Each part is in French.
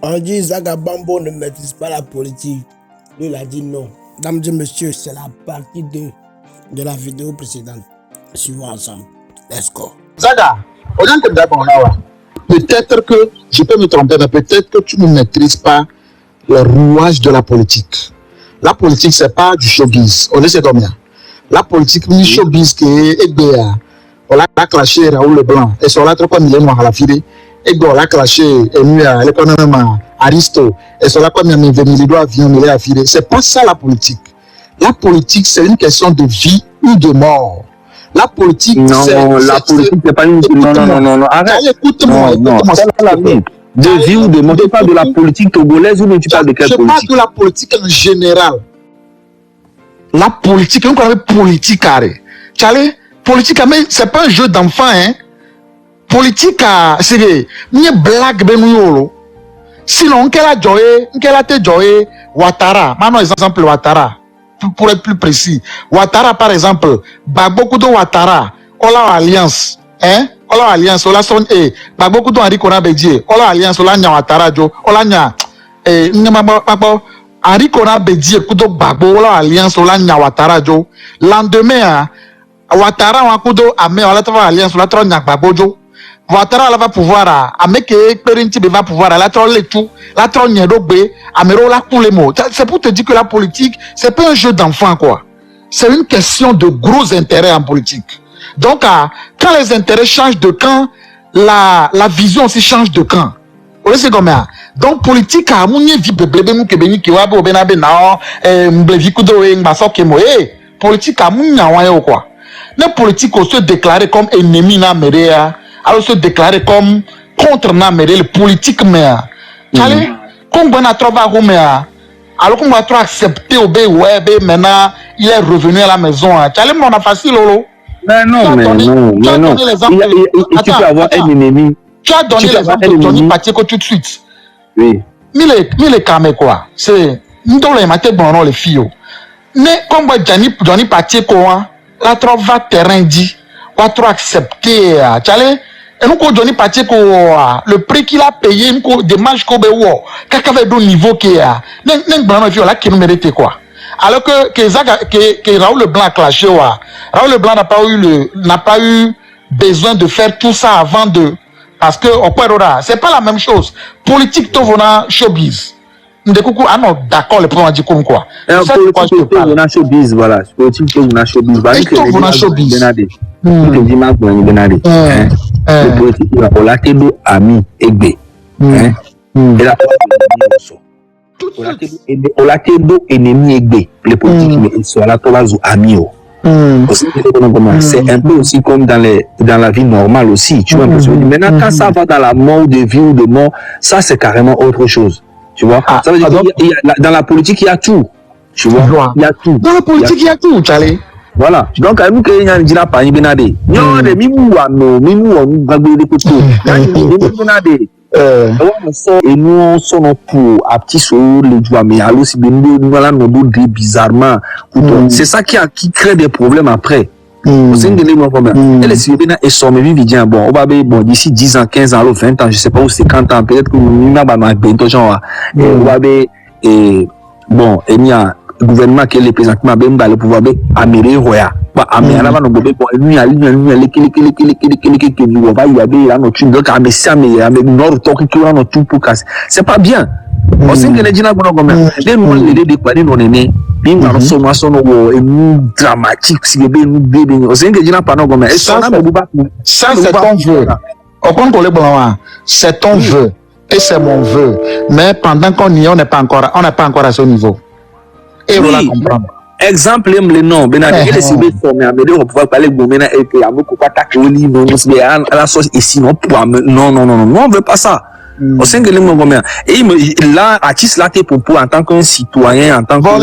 On dit Zaga Bambo ne maîtrise pas la politique. Lui, il a dit non. Mesdames et messieurs, c'est la partie 2 de la vidéo précédente. Suivons ensemble. Let's go. Zaga, peut-être que je peux me tromper, mais peut-être que tu ne maîtrises pas le rouage de la politique. La politique, c'est pas du showbiz. On sait combien. La politique, ni showbiz qui est BA. On l'a clashé Raoul Leblanc. Et sur la trop comme il est noir à la file. Et on l'a clashé Emuya, l'économie Aristo. Et sur la comme il y a 20 000 avions, il est à filer. C'est pas ça la politique. La politique, c'est une question de vie ou de mort. La politique, non, la politique, c'est pas une... Non, arrête. Écoute-moi, de vie ou de mort. Tu parles de la politique togolaise ou tu parles de quelle politique? Je parle de la politique en général. La politique, on appelle politique carré. Charlie, politique, mais c'est pas un jeu d'enfant, hein. Politique, c'est une blague, ben sinon, quelle a été joyé, Ouattara. Maintenant, exemple, Ouattara. Pour être plus précis. Ouattara, par exemple, beaucoup de Ouattara, on a alliance, hein? On a alliance, on a son, beaucoup de Henri Konan Bédié, on a alliance, on a Ouattara, on a Henri Konan Bédié, kudo babo, on a alliance, on a Ouattara, lendemain, Ouattara, on a kudo amé, on a travaillé alliance, on a travaillé babo, Ouattara va pouvoir, ameke, Perinti va pouvoir, la trolle tout, la trolle nyedogbe, amero la pour les mots. C'est pour te dire que la politique, c'est pas un jeu d'enfant, quoi. C'est une question de gros intérêts en politique. Donc, quand les intérêts changent de camp, la vision aussi change de camp. Vous voyez, c'est comme ça. Donc, politique, politique, quoi. Les politiques se déclarer comme ennemis, alors se déclarer comme contre le politique, mais comme on a trouvé alors qu'on va trop accepter au maintenant il est revenu à la maison. On a facile, Lolo. Mais non. Tu peux avoir un ennemi. Tu as donné l'exemple de Johnny Pacheco tout de suite. Oui. Mais calme quoi. C'est nous les matés bon les filles. Mais comme Johnny Pacheco la trop va terrain dit, va trop accepter. Et nous, Johnny Pacheco, le prix qu'il a payé, nous, des matchs qu'on beau, qu'à avait de niveau qui a, là qui nous mérite quoi. Alors que Raoul Leblanc a clashé, Raoul Leblanc n'a pas eu besoin de faire tout ça avant parce que, c'est pas la même chose. Politique, tout vona showbiz. Non, d'accord, le point dit comme quoi. Politique, tout vona showbiz, voilà. Politique, tout vona showbiz. Tout vona showbiz. Le politique, on l'a été ami Egbe. Et la on l'a été ennemi Egbe. Les politiques, ils sont là, tous amis. C'est un peu aussi comme dans la vie normale aussi. Tu vois, maintenant, quand ça va dans la mort de vie ou de mort, ça, c'est carrément autre chose. Tu vois, ça veut dire dans la politique, il y a tout. Tu vois, il y a tout. Dans la politique, il y a tout, Charlie. Voilà. Donc, à nous, qu'il y a un dira pas, il y a des mimou, et nous, on s'en pour à petit saut, les doigts, mais alors, si nous, voilà, nos dos bizarrement. C'est ça qui crée des problèmes après. C'est une et les Sylvains et son vie vient bon, on va bon d'ici 10 ans, 15 ans, 20 ans, je sais pas où 50 ans, peut-être que nous n'avons pas genre on va et bon, et il y a gouvernement qui est le présentement ben le pouvoir ben améré roya ba améré là no bobe bon lui on va y aller là notre donc à messia mais avec nord toki qui on tout pour casser c'est pas bien on sait que les gens bon comme les nous les déclarer non né bien dans son et nous dramatique si bébé nous bébé on sait que les gens pas non comme ça c'est ton vœu au compte les blancs c'est ton vœu et c'est mon vœu mais pendant qu'on y est on n'est pas encore à ce niveau. Et oui. Voilà comprendre. Exemple, les noms, Benadé, les cibles formés, on pouvoir parler de Gomena et que Amoko Pataki, à la sauce et sinon, non, on veut pas ça. On sait que les mots Gomena. Et là, artiste là, t'es pour en tant qu'un citoyen, en tant que. On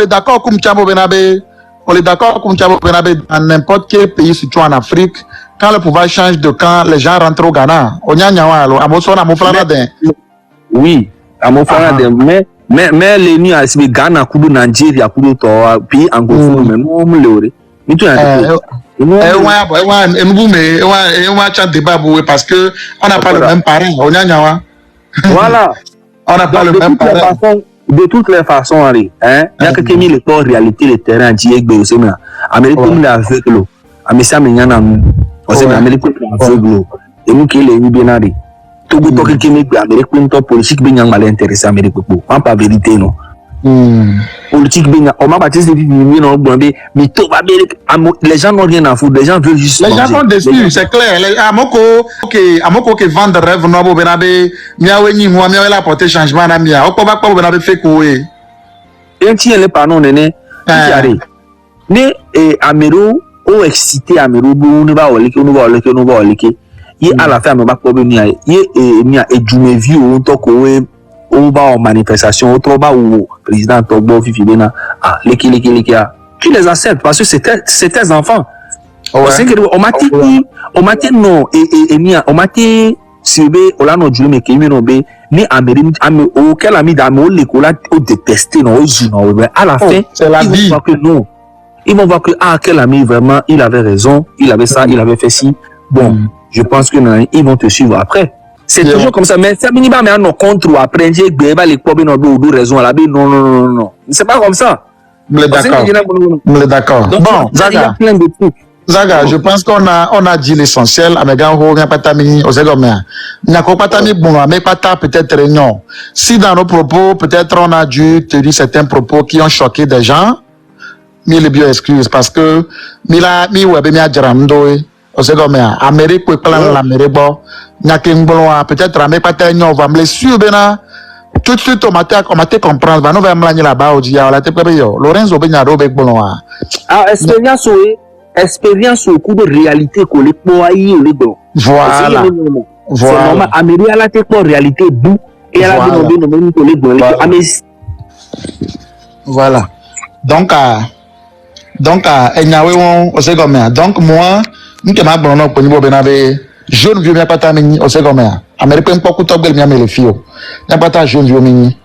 est d'accord, comme Thiabo Benabé. On est d'accord, comme Thiabo Benabé, dans n'importe quel pays, surtout en Afrique, quand le pouvoir change de camp, les gens rentrent au Ghana. On y a à Mofranadin. Oui, à Mofranadin, mais les nuits à Ghana, Kudu, Nigeria, Kudu, pays anglophone, mais non, mais tu as parce que on n'a pas le même parent. Voilà. On n'a pas Donc, le même parrain. de toutes les façons, Henri, hein, il y a quelqu'un qui est en réalité le terrain qui est aussi mais Amérique est aveugle. Amérique est aveugle. Et nous qui les bien Henri. Tout le monde qui est Amérique politique bien mal intéressé Amérique pas pas vérité non. Politique bien on m'a baptisé non mais tout va bien les gens n'ont rien à foutre, les gens veulent juste les gens sont déçus, c'est clair. Amoko qui vend rêve no bo benabe miawe ni moi miawe la porter changement na mia o ba ko benabe fait coué un petit les panneaux néné qui arrive né et Amero o excité Amero bu ne ba oleke il à la fin me ba ko be ni e jume vie o to ko on va en manifestation, on va au président Togbo Fifi Bena, leki, tu les acceptes parce que c'est tes enfants. On m'a dit, non, on m'a dit, si on a notre mais qui ni Amérique, auquel ami d'amour, l'école au détesté, non, à la fin, c'est la vie. Non. Ils vont voir que, quel ami, vraiment, il avait raison, il avait ça, il avait fait ci. Bon, je pense que non, ils vont te suivre après. C'est toujours comme ça, mais c'est minimum, mais on contre ou après, les problèmes ont raison à la vie. Non. C'est pas comme ça. D'accord. Bon, Zaga, je pense qu'on a dit l'essentiel. Peut-être réunion. Si dans nos propos, peut-être on a dû tenir certains propos qui ont choqué des gens, mais les bio excuses parce que, Amérique, peut-être on va me les suivre tout de suite on m'a comprendre va nous va me là-bas au dia la te Lorenzo Benyaro bec bolon expérience au coup de réalité que les poailles les bon voilà c'est normal Amérique a la te pour réalité bout et elle a dit non les bon voilà donc donc moi nous que ma bon pour niveau benabe jeune vieux bien pas ta mini au second américain pas coup top bien les filles n'a pas ta jeune vieux mini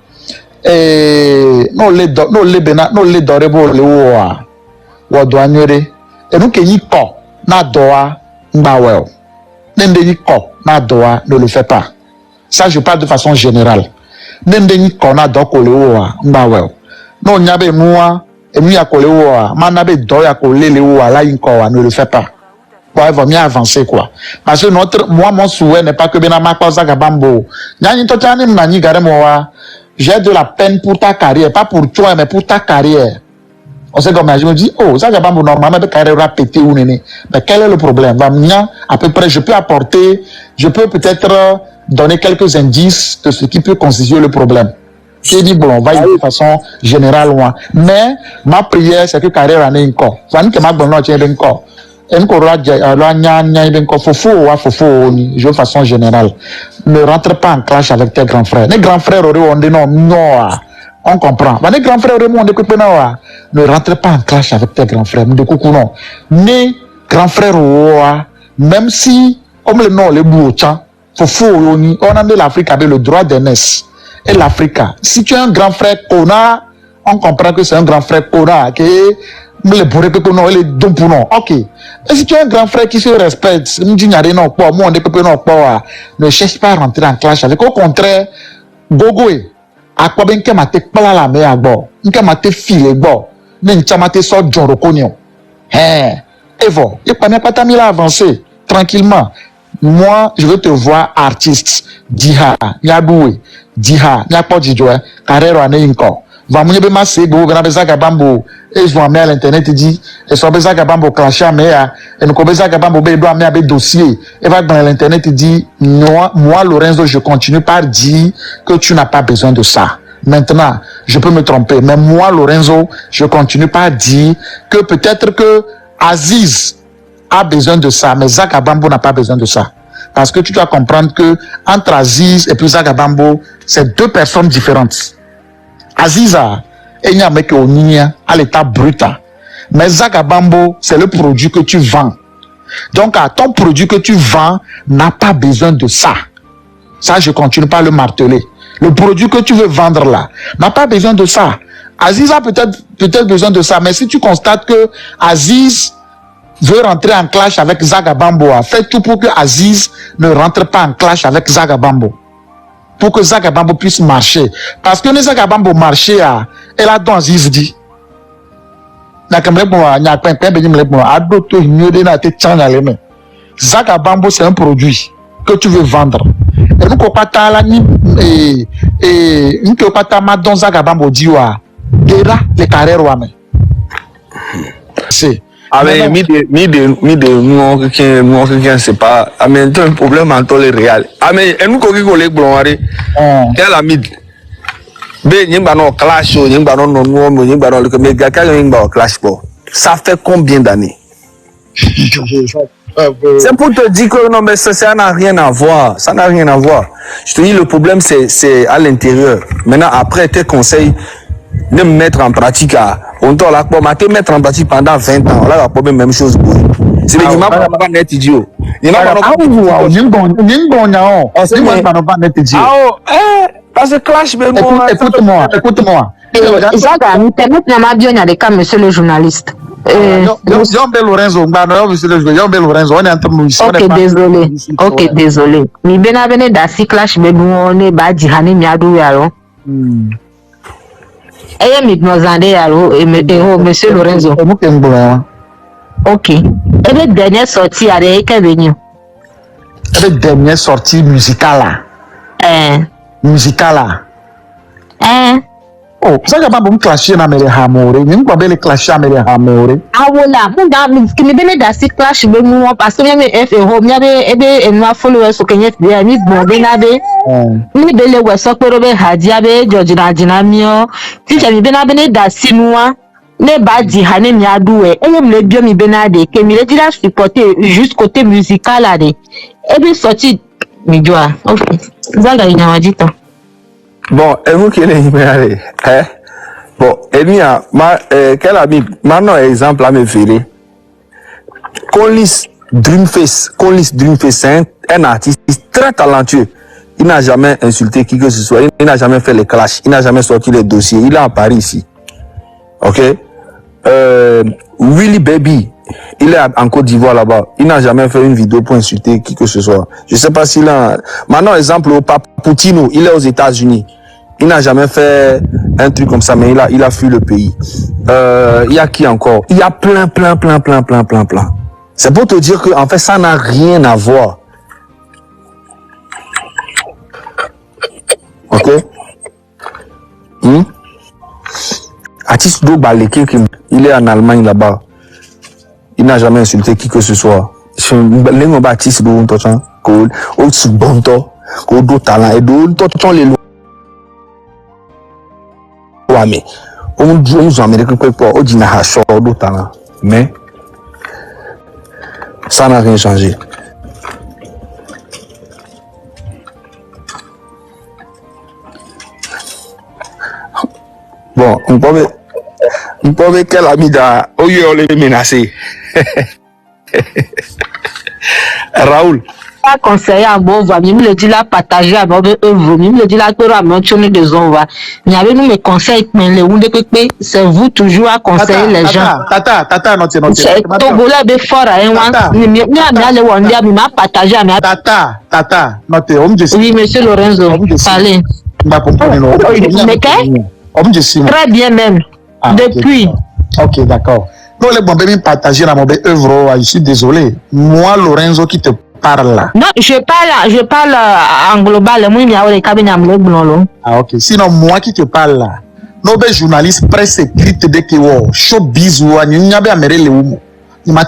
et non les doré bo le wa douaniere et nous que y ko na doa mbawel nende y ko na doa ne le fait pas ça je parle de façon générale nende y ko na do ko le wa mbawel non nyabe moi et nous ya ko le wa manabe do ya ko le wa la y ko ne le fait pas. Il va mieux avancer quoi. Parce que moi mon souhait n'est pas que Benama cause Gabambo. J'ai de la peine pour ta carrière, pas pour toi mais pour ta carrière. On sait comme je me dis Zagabambo normalement ta carrière va péter ou néné. Mais quel est le problème? À peu près je peux peut-être donner quelques indices de ce qui peut constituer le problème. J'ai dit bon, on va y aller de façon générale loin. Mais ma prière c'est que carrière en est encore. Ça ne que ma bonne note est encore. De façon générale, ne rentre pas en clash avec tes grands frères. Les grands frères on dit non, on comprend. Les grands frères ne rentre pas en clash avec tes grands frères. Les grands frères même si, comme le nom, les bouchans, on a de l'Afrique avec le droit d'aînesse. Et l'Afrique, si tu es un grand frère Kona, on comprend que c'est un grand frère Kona, les bourrés que non, les dons pour non. Ok. Et si tu as un grand frère qui se respecte, ne cherche pas à rentrer en clash avec. Au contraire, Gogoé, à quoi bien que ma te pala la mer à bord, que ma te file bord, n'en ma te sort John Roconio. Et voilà. Et pas ta mis à avancer tranquillement. Moi, je veux te voir artiste. Diha, Nyaboué, Diha, Nyapodjidjoe, Carrero Aneinko. Va mouiller be massé go gana bezaga bambo et je vois à l'internet dit et so bezaga bambo clasher mais et nous bezaga bambo be doit mettre dossier et va dans l'internet dit moi Lorenzo je continue par dire que tu n'as pas besoin de ça. Maintenant, je peux me tromper mais moi Lorenzo je continue par dire que peut-être que Aziz a besoin de ça mais Zaga Bambo n'a pas besoin de ça. Parce que tu dois comprendre que entre Aziz et puis Zaga Bambo, c'est deux personnes différentes. Aziza, il y a mec à l'état brut. Mais Zagabambo, c'est le produit que tu vends. Donc, ton produit que tu vends n'a pas besoin de ça. Ça, je continue pas à le marteler. Le produit que tu veux vendre là n'a pas besoin de ça. Aziz a peut-être besoin de ça. Mais si tu constates que Aziz veut rentrer en clash avec Zagabambo, fais tout pour que Aziz ne rentre pas en clash avec Zagabambo. pour que Zagabambo puisse marcher. Parce que Zagabambo marcher, elle a dans Zizdi. Zagabambo, c'est un produit que tu veux vendre. Et nous, nous, dans Zagabambo, déjà, les carrières, c'est. Ah mais nous c'est pas ah mais un problème en tout les réel ah mais nous ko les blonari quel ami be nyimba no clash nyimba no nyimba no le gars nyimba clash po ça fait combien d'années c'est pour te dire que non mais ça n'a rien à voir ça n'a rien à voir je te dis le problème c'est à l'intérieur maintenant après tes conseils de me mettre en pratique on doit la mettre en pratique pendant 20 ans. Là, la pas même chose. C'est les gens qui pas net idiot. Parce que clash, écoute-moi. Zaga, nous permettons bien à des cas, monsieur le journaliste. Ok, désolé. Mi bena bene da si clash be ne ba jihani mi adu yaro. Eye mi gnozande yaro monsieur Lorenzo. Ok. Et le dernier sortie à Kevin. Le dernier sortie musicale. Musicale. Oh, ça va pas me clasher na mere hamore. Ni ngwa bele clasher mere hamore. Awola, munda mi bene da si clash be mu parce que me F home nya be ebe enwa followers so kenye dia mi bonde na be. Mi bele we so pero be hadia be George na dinamio. Ti je mi bene da si nuwa. Ne ba di hane mi aduwe. Eye mi le bio mi bene de ke mi le dira supporter juste côté musical là de. Ebe sorti mi joa. OK. Zaga inyawajita. Bon, et vous qui allez, hein? Bon, et bien, quel ami, maintenant, exemple, à me faire. Conlis Dreamface, c'est un artiste très talentueux. Il n'a jamais insulté qui que ce soit, il n'a jamais fait les clashs, il n'a jamais sorti les dossiers, il est à Paris ici. Ok? Willy Baby, il est en Côte d'Ivoire là-bas. Il n'a jamais fait une vidéo pour insulter qui que ce soit. Je sais pas s'il a... Maintenant, exemple, au Paputino, il est aux États-Unis. Il n'a jamais fait un truc comme ça, mais il a fui le pays. Il y a qui encore? Il y a plein. C'est pour te dire que, en fait, ça n'a rien à voir. Ok? Artiste do Baleke, il est en Allemagne là-bas. Il n'a jamais insulté qui que ce soit. C'est un artiste do talent, et do mais on nous américains on dit na chaud d'autant mais ça n'a rien changé. Bon, on peut quel ami da au lieu on les menacer. Raoul conseiller à bon va même le dit là partager avec eux même le dit là que mentionner des on va il y avait nous mes conseils mais les où de c'est vous toujours à conseiller les gens tata non Togola be fort à mi aller on dia mi ma partager à tata non oui monsieur Lorenzo parlez mais très bien même depuis ok d'accord non les bombes me partager dans mon œuvre je suis désolé moi Lorenzo qui te parle là. Non, je parle en global. Moi, il y a des cabinets à me. Ah, ok. Sinon, moi qui te parle là, nos journalistes presse écrite de que showbiz ou n'y a pas améré les ou. Moi,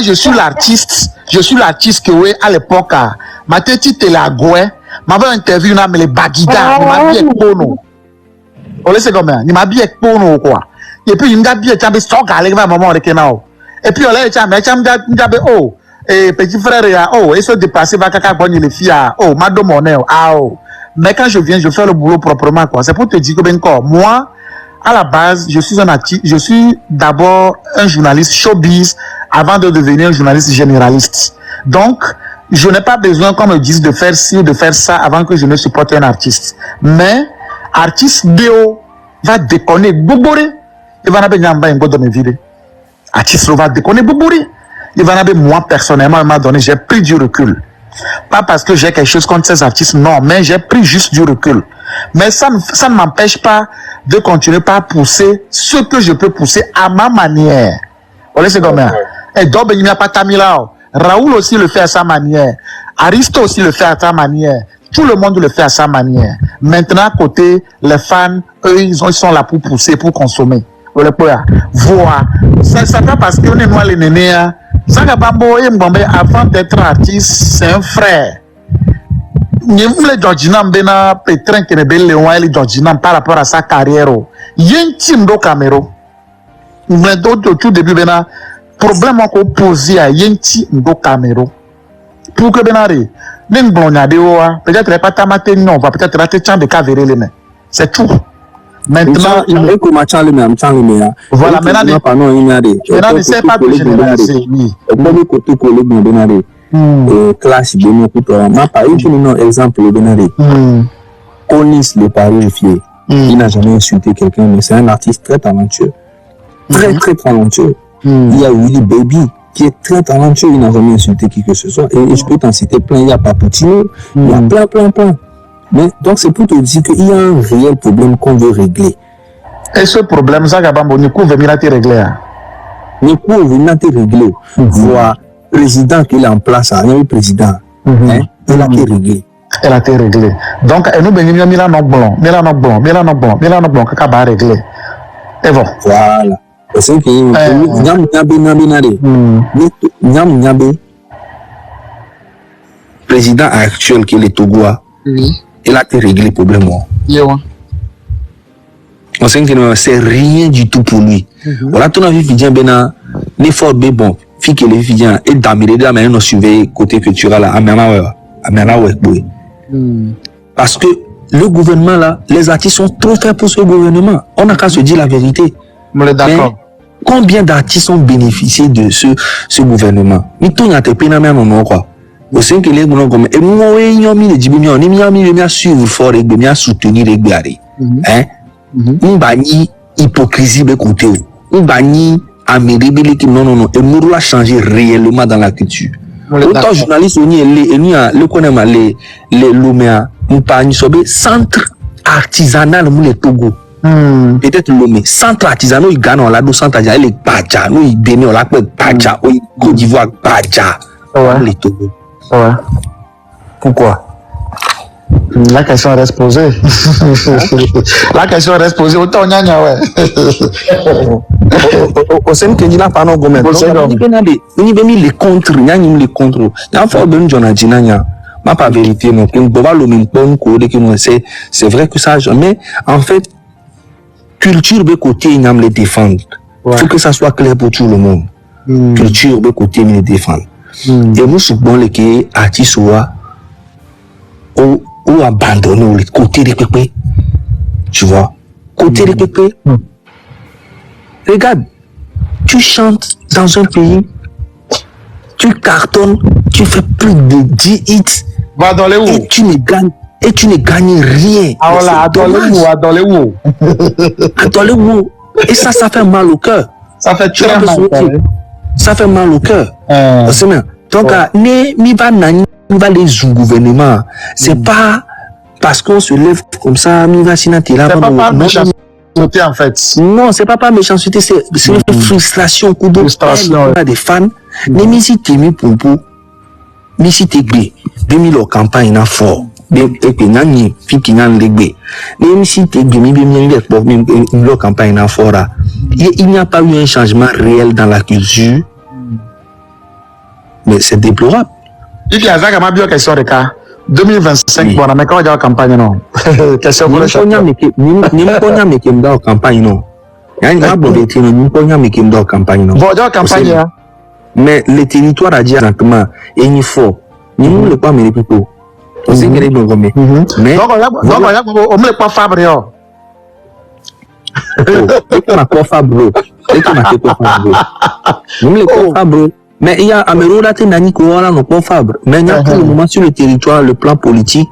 je suis l'artiste que oui à l'époque. Ma tête te la goue. M'avait interview na me les bagida. M'a bien pono. On laisse comme ça. Il m'a bien pono quoi. Et puis il m'a bien chambe stock avec ma maman avec now. Et puis on l'a chambe oh petit frère ya oh et se dépasser va caca bonne les filles oh madame monnaie ah oh. Mais quand je viens je fais le boulot proprement quoi. C'est pour te dire que ben quoi moi à la base je suis d'abord un journaliste showbiz avant de devenir un journaliste généraliste. Donc je n'ai pas besoin qu'on me dise de faire ci ou de faire ça avant que je ne supporte un artiste. Mais artiste Déo va déconner Boubouré. Il va n'avoir nyamba en de mes vidéos. Artiste va déconner Boubouré. Il va n'avoir moi personnellement m'a donné j'ai pris du recul. Pas parce que j'ai quelque chose contre ces artistes, non, mais j'ai pris juste du recul. Mais ça ne m'empêche pas de continuer par pousser ce que je peux pousser à ma manière. Vous voyez, c'est combien? Et donc, il n'y a pas Tamilao. Raoul aussi le fait à sa manière. Aristo aussi le fait à sa manière. Tout le monde le fait à sa manière. Maintenant, côté, les fans, eux, ils sont là pour pousser, pour consommer. Voilà. C'est pas parce qu'on est noir les nénés. Sagabambo et Mbambe, avant d'être artiste, c'est un frère. Nous voulons Georginam Bena, Petrin qui est belle, Léon, et Georginam par rapport à sa carrière. Il y a un team de Camero. Mais d'autres, tout début, Bena, problème qu'on pose à Yenti de Camero. Pour que Benari, même Blonade, peut-être pas Tamate, non, va peut-être rater Tchan de Caveré les mains. C'est tout. Maintenant, voilà, maintenant, c'est pas plus généralisé. Classe de mon couteau. Ma pas un exemple le Benaré. Onis le parifié. Il n'a jamais insulté quelqu'un, mais c'est un artiste très talentueux. Très talentueux. Il y a Willy Baby qui est très talentueux, il n'a jamais insulté qui que ce soit. Et je peux t'en citer plein, il y a Paputino, il y a plein. Mais donc c'est pour te dire qu'il y a un réel problème qu'on veut régler. Et ce problème, Zagabambo, Nikou veut venir te régler. Nikou veut venir te régler. Voir président qui est en place, il y a un président. Il a été réglé. Elle a été réglée. Donc, nous venons Milan blanc, Kaka réglé. Et bon. Voilà. C'est que Nyam président actuel qui est le Togois, il a été réglé le problème. On sait que c'est rien du tout pour lui. Voilà, ton avis, Fidjan Bena, l'effort est bon. Fille que les Fidjan et d'Amiré, mais nous surveiller côté culturel à parce que le gouvernement là, les artistes sont trop faits pour ce gouvernement. On n'a qu'à se dire la vérité. Mais d'accord. Combien d'artistes ont bénéficié de ce gouvernement? Mais tout n'a pas pénal non quoi. Au sein que les gens comme et moi ils ont mis les diminutions, ils ont mis suivre fort et bien soutenir les gars. Hein? On bani hypocrisie de côté. On bani améribilité non et nous l'a changé réellement dans la culture. Autant journalistes on y le connaît les Lomé nous pas ni sobe centre artisanal pour les Togo. Peut-être Lomé centre artisanal il gagne là do centre artisanal les Badja nous il Bénin là peut Badja au Côte d'Ivoire Badja les Togo. Ouais. Pourquoi? La question reste posée. La question reste posée. Autant nyanya ouais. Au sein que là pas non gomme. On y mis les contre, nyanya les contre. N'a pas ben Jonah Dinanya. Ma pas vérité non. On doit le même bon code que nous c'est vrai que ça mais en fait culture de côté il les défendre. Faut que ça soit clair pour tout le monde. Culture de côté il les défendre. Et nous souvent les qui artistes ou abandonner le côté des pépés. Tu vois, côté des pépés. Regarde, tu chantes dans un pays, tu cartonnes, tu fais plus de 10 hits. Va dans les où? Et tu ne gagnes rien. Ah voilà, dans les où? Et ça fait mal au cœur. Ça fait très mal. Ça fait mal au cœur. C'est bien. Donc, mi va les gouvernements. C'est pas parce qu'on se lève comme ça, mi va s'inattirer. C'est pas par méchanceté en fait. Non, c'est pas par méchanceté, c'est une frustration. Frustration. Des fans. Mais mi si t'es mis pour mi si t'es gbé, 2000 au campagne na fort. Et puis nani fiki nan legbe. Même si t'es gbé, mi au campagne na fort. Il n'y a pas eu un changement réel dans la culture. Mais c'est déplorable. Il y a Zaga Mabio question de cas. 2025, bon, mais quand il y a une campagne, non. Question pour le chef. Ni m'konya me kemda au campagne, non. Il y a une bonne ni m'konya me kemda au campagne, non. Bon, il y a une campagne, hein. Mais le territoire a dit exactement, et il faut. Ni nous le pas mes people. On sait que les gens comme mais. Donc, on me le pas Fabrio. On a pas Fabrio. On a pas Fabrio. Nous le pas Fabrio. Mais il y a Amero là, tu n'as ni quoi là, non pas Fabre. Mais il y a pour le moment sur le territoire, le plan politique.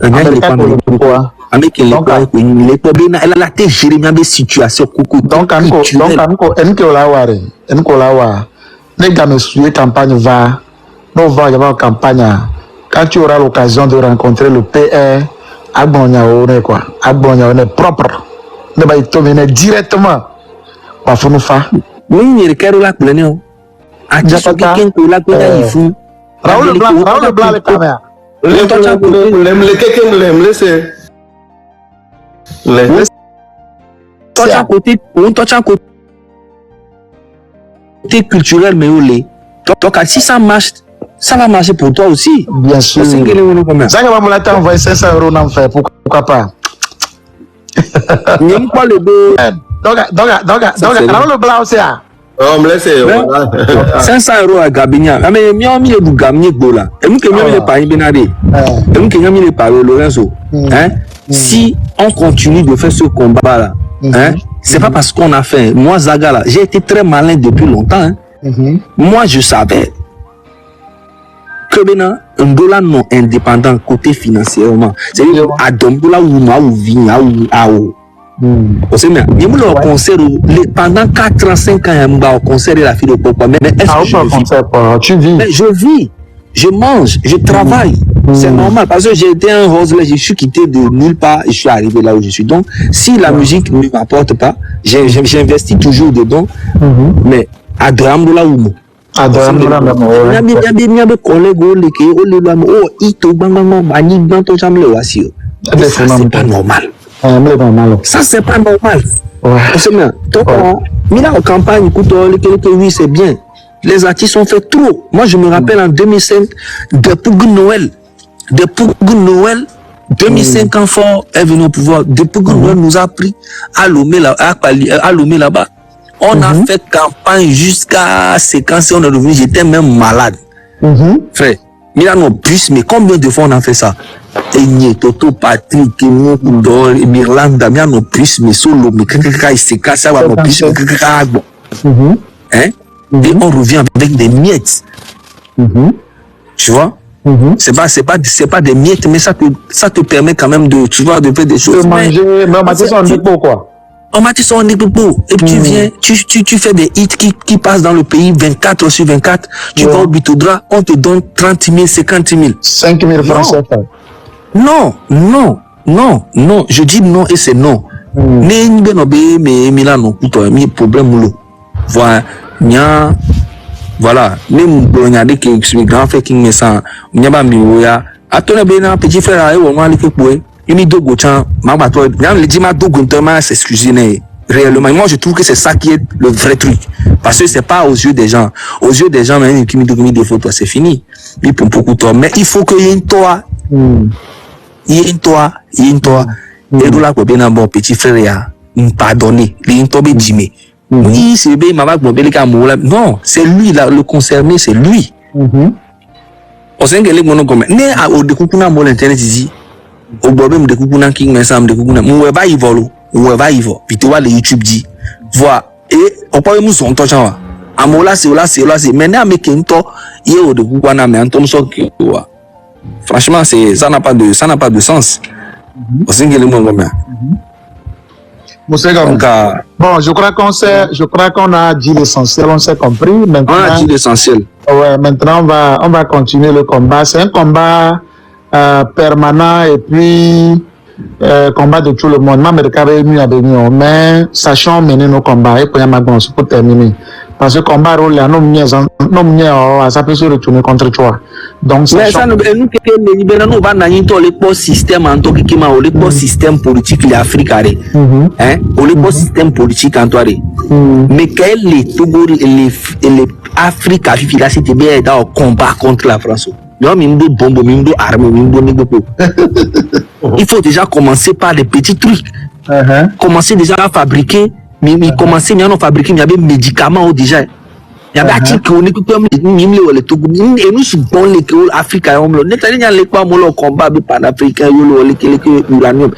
Il y a les plans politiques. Avec les plans politiques, elle a la tête gérée dans des situations. Donc, les gars me suivent campagne va. Nous va y avoir campagne. quand tu auras l'occasion de rencontrer le PR, Agbonyaone quoi, Agbonyaone propre, ne va y tomber directement. Pas faut nous faire. Oui, il y a quelqu'un là qui est Raoul Leblanc, les caméras. Côté culturel, mais donc si ça marche, ça va marcher pour toi aussi. Bien sûr. Ça va me l'attendre, envoyer 500 € n'en faire, pourquoi pas. N'aime pas le deux. Donc, Raoul Leblanc aussi. Oh, me laisse. 500 € à Gabinia. Mais mieux mis le Gamier Gola. Et nous qui mieux les paris Benadé. Et nous qui mieux les paris Lorenzo. Hein? Si on continue de faire ce combat là, hein? C'est pas parce qu'on a fait. Moi, Zaga là, j'ai été très malin depuis longtemps. Hein? Moi, je savais que maintenant, un dollar non indépendant côté financièrement, c'est-à-dire à Dombola ou Vina ou pendant 4 ans, 5 ans, il y a un concert de la fille de Papa. Mais est-ce que je vis? Je mange, je travaille. C'est normal parce que j'ai été un rose là, je suis quitté de nulle part et je suis arrivé là où je suis. Donc, si la musique ne m'apporte pas, j'investis toujours dedans. Mais à Drambola ou moi. À Drambola, il y a des collègues qui ça, c'est pas normal. Ça, c'est pas normal. Donc, il a en campagne, écoute, oui, c'est bien. Les artistes ont fait trop. Moi, je me rappelle en 2005, depuis Noël, 2005 ans fort est venu au pouvoir. Depuis Noël nous a pris à Lomé là-bas. On a fait campagne jusqu'à séquence, on est revenu, j'étais même malade. Frère, Milano plus, mais combien de fois on a fait ça? Enye, Toto, Patrick, Kenyo, Koudor, Mirlanda, Milano plus, mais solo, mais kaka, c'est ça va non plus, kaka, bon. Hein? Et on revient avec des miettes. Tu vois? C'est pas des miettes, mais ça te permet quand même de, tu vois, de faire des choses. De manger, mais on m'a dit ça en Igbo, quoi. On m'a dit ça en Igbo. Et puis tu viens, tu fais des hits qui passent dans le pays 24 sur 24. Tu vas au Bitoudra, on te donne 30 000, 50 000. 5 000 francs, non, je dis non et c'est non. Mais Milano, problème, voilà, même Bologna qui est grand frère qui me sent, Nyaba Miouya, à ton petit frère, on va aller pour il me dogo chan, ma bateau, le dit ma dogo s'excuser réellement. Moi, je trouve que c'est ça qui est le vrai truc. Parce que c'est pas aux yeux des gens. Aux yeux des gens, même qui me dogo des photos, c'est fini. Il peut beaucoup de mais il faut qu'il y ait une toi. Il y ait une toi. Et d'où là, bien bon petit frère, pardonner. Il y a une tobe d'imé. Oui, c'est bien, non, c'est lui, là, le concerné, c'est lui. On sait que les monos comme, né à au découpement, mon internet ici, au problème de coupuna king, mais ça me découpuna, on va y voler, puis tu vois les YouTube dit, vois, et on peut nous son temps, amola, c'est maintenant, mais qui est il y a au découpana, mais en tom so que, franchement, ça n'a pas de sens. On sait que les monos comme, bon, je crois qu'on a dit l'essentiel, on s'est compris. Maintenant, on a dit l'essentiel. Ouais, maintenant on va continuer le combat. C'est un combat permanent et puis combat de tout le monde. Mais sachons mener nos combats et pour terminer. Parce que le combat ça peut se retourner contre toi. Donc, mais ça nous va les système en tant que système politique l'Afrique hein le système politique en toi mais quel les Afrique a vu là c'était bien dans combat contre la France. Il faut déjà commencer par des petits trucs. Commencer déjà à fabriquer, mais commencer à fabriquer, il y avait des médicaments déjà. Il y avait des trucs qu'on écoute comme les et nous sommes dans les Africains. On a les combat panafricain, l'uranium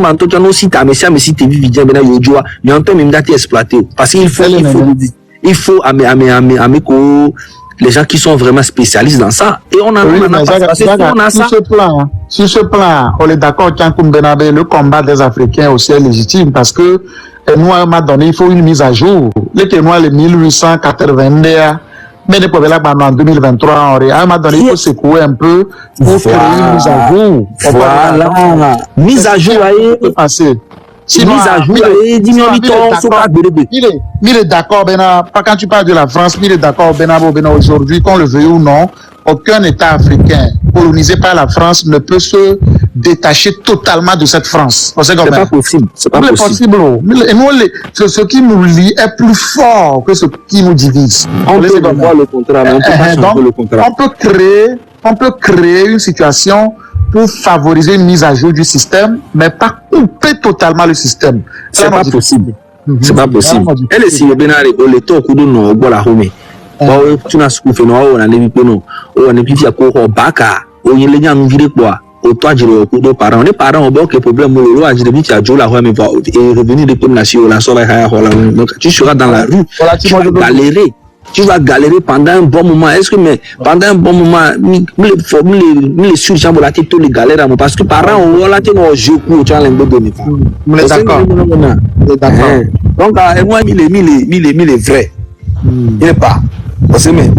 en tout cas aussi ta messia mais si tu vis bien maintenant yojoa mais en temps même date exploité parce qu'il faut les gens qui sont vraiment spécialistes dans ça et on a ça sur ce plan on est d'accord le combat des Africains aussi est légitime parce que nous à un moment donné il faut une mise à jour les Kenois les 1880 Mais les problèmes là, en 2023, à un moment donné, il faut secouer un peu pour créer une mise à jour. Voilà. Mise à jour, Sinon, mise à jour, il est d'accord, pas quand tu parles de la France, il est d'accord, aujourd'hui, qu'on le veuille ou non, aucun État africain colonisé par la France ne peut se détacher totalement de cette France. C'est pas possible. C'est pas possible. Et nous, ce qui nous lie est plus fort que ce qui nous divise. On peut voir le contraire, mais on peut pas changer le contraire. On peut créer une situation pour favoriser une mise à jour du système, mais pas couper totalement le système. C'est pas possible. C'est pas possible. Elle est si le Bénard le temps que nous avons la Rome. Tu n'as pas fait non, on a les pieds on a plus à quoi baka, on y les gens nous virent quoi. Au toit de nos parents, les parents ont beaucoup de problèmes. On a dit que tu as la Rome et revenir de comme nation, la sauve à donc tu seras dans la rue, tu vas galérer. Tu vas galérer pendant un bon moment. Est-ce que, mais pendant un bon moment, les surgeons vont la tête les galères parce que parents ont la tête au jeu pour tu as l'un de mes d'accord. Donc, moi, il est vrai. Il n'est pas. Parce que, mais.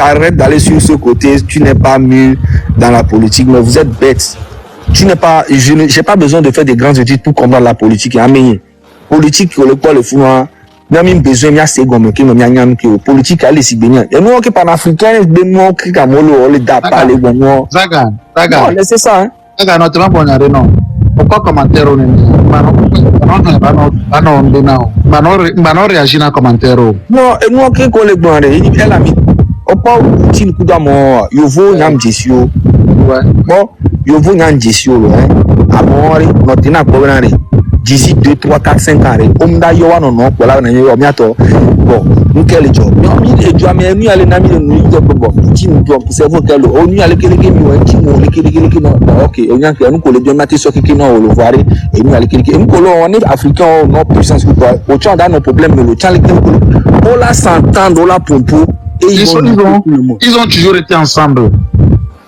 Arrête d'aller sur ce côté. Tu n'es pas mieux dans la politique, mais vous êtes bête. Tu n'es pas. Je n'ai pas besoin de faire des grandes études pour comprendre la politique. Politique le quoi le fou même besoin ya c'est comme que nyam que politique aller si bénin et nous que panafricain de nous que kamolo le dapa les bon zaga c'est ça hein zaga notre bon non pourquoi commentaire on non réagir dans commentaire non et nous que ko le bon elle a mis au pas outil coup d'amo yovo nyam jesio bon yovo nyam jesio hein amore notre na problème d'ici 2, 3, 4, 5 ans, on a eu un nom pour la bon, nous quel job, mais tu as mis à l'ennemi de nous, c'est vous qu'elle on y a les ok, on y a nous que les deux matis sur qui nous le voir et nous on est africain, non puissance que toi, au champ dans nos problèmes, mais le champ on la s'entendre, on la pompe et ils ont toujours été ensemble.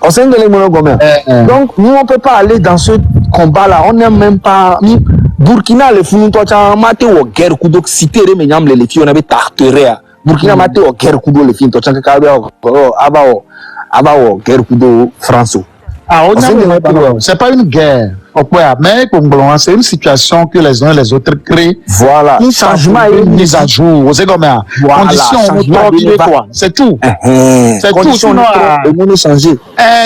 On sait que les monogomères. Donc, nous, on ne peut pas aller dans ce combat-là. On n'est même pas. Burkina, les fous, toi, tu as maté au guerre, coup donc, si tu es les filles, on avait tarteré. Burkina, maté au guerre, coup les filles, toi, tu as guerre, coup France. Ah, c'est pas une guerre. Mais c'est une situation que les uns et les autres créent. Voilà. Un changement et une mise à jour. C'est comme ça. Conditions, c'est tout. C'est tout. Sinon,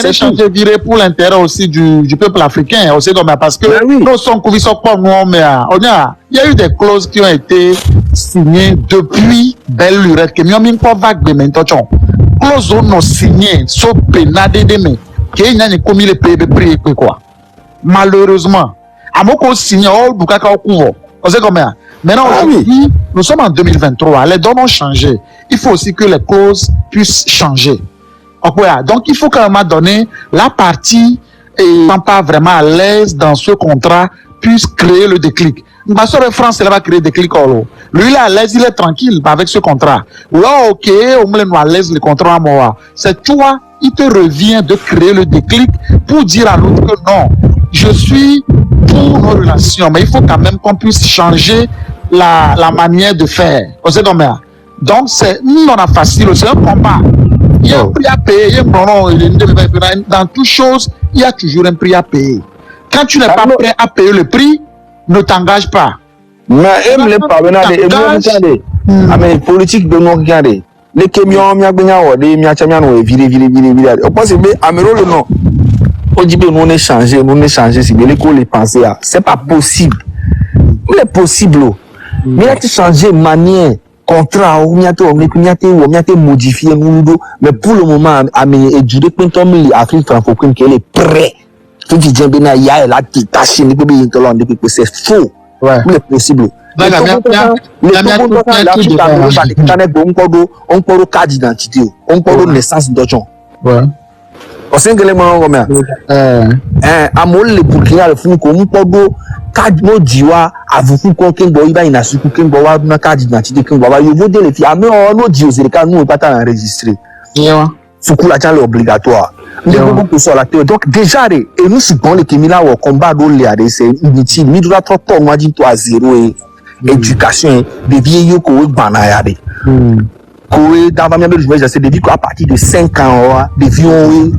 c'est changer viré pour l'intérêt aussi du peuple africain. C'est comme ça. Parce que nous sommes pas mais il y a eu des clauses qui ont été signées depuis Belle Lurette. Que nous avons pas vague de maintenant. Clauses non signées, sauf pénadé de mai. Qu'il y a une commis les prix quoi. Malheureusement, à mon coup signé au Bukaka au couvent. On sait combien. Maintenant, aujourd'hui, nous sommes en 2023. Les données ont changé. Il faut aussi que les clauses puissent changer. Donc, il faut qu'à un moment donné, la partie n'étant pas vraiment à l'aise dans ce contrat puisse créer le déclic. Ma soeur de France, elle va créer le déclic. Lui, il est à l'aise, il est tranquille avec ce contrat. Là, ok, au moins, nous à l'aise le contrat à moi. C'est toi, il te revient de créer le déclic pour dire à l'autre que non, je suis pour nos relations, mais il faut quand même qu'on puisse changer la manière de faire. Donc, c'est non facile, c'est un combat. Il y a un prix à payer. Dans toute chose, il y a toujours un prix à payer. Quand tu n'es pas prêt à payer le prix, ne t'engage pas. Mais mais politique de nous regarder. Les camions, les on est changé, si les penser, c'est pas possible. Il est possible. Mais il a changé manière, contrat, on a modifié, mais pour le moment, l'Afrique francophone qu'elle est prête. C'est faux. Il est possible. On peut carte d'identité, on peut naissance d'argent. On sait que les gens amol le Burkina le fou comme podo carte no diwa avuku ko kengo iba ina suku kengo wa na carte d'identité kengo wa yo de les filles mais on no dio c'est quand nous pas enregistré. Suku la chale obligatoire. Donc déjà et nous si bon les Kemila au combat do les c'est inutile. Mi doit trop moi dit toi 0 et éducation des vieux ko banayade ko dans va bien jouer c'est des vieux à partir de 5 ans des vieux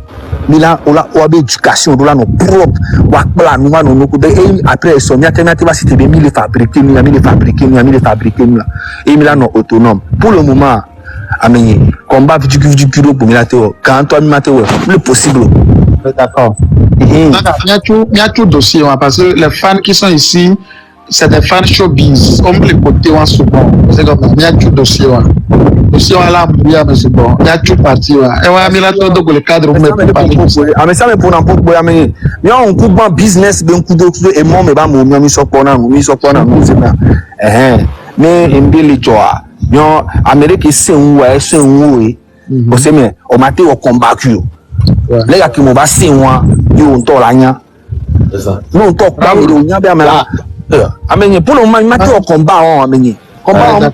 Mila ola oabe éducation dola no propre wa pla no no ko de après so nya tena va citer des mille fabriquer nous et Mila no autonome pour le moment amenye combat du pour Mila teo quand toi mi mateo le possible d'accord. Il y a tout dossier parce que les fans qui sont ici c'est des fans showbiz comme les côtés en souvent c'est comme il y a tout dossier dossier là mais c'est bon il y a tout parti et ouais mais là tout donc le cadre mais ça mais pour n'importe quoi mais on coupe business ben coup d'autre et moi mais ba mo mi so kona no c'est ça mais mbele joa yo Amérique c'est un o se me o mate o combat ku les gars qui m'ont passé moi yo on to la nya c'est ça non to pas o nya be amela amenye pour le moment mate o combat on amenye combat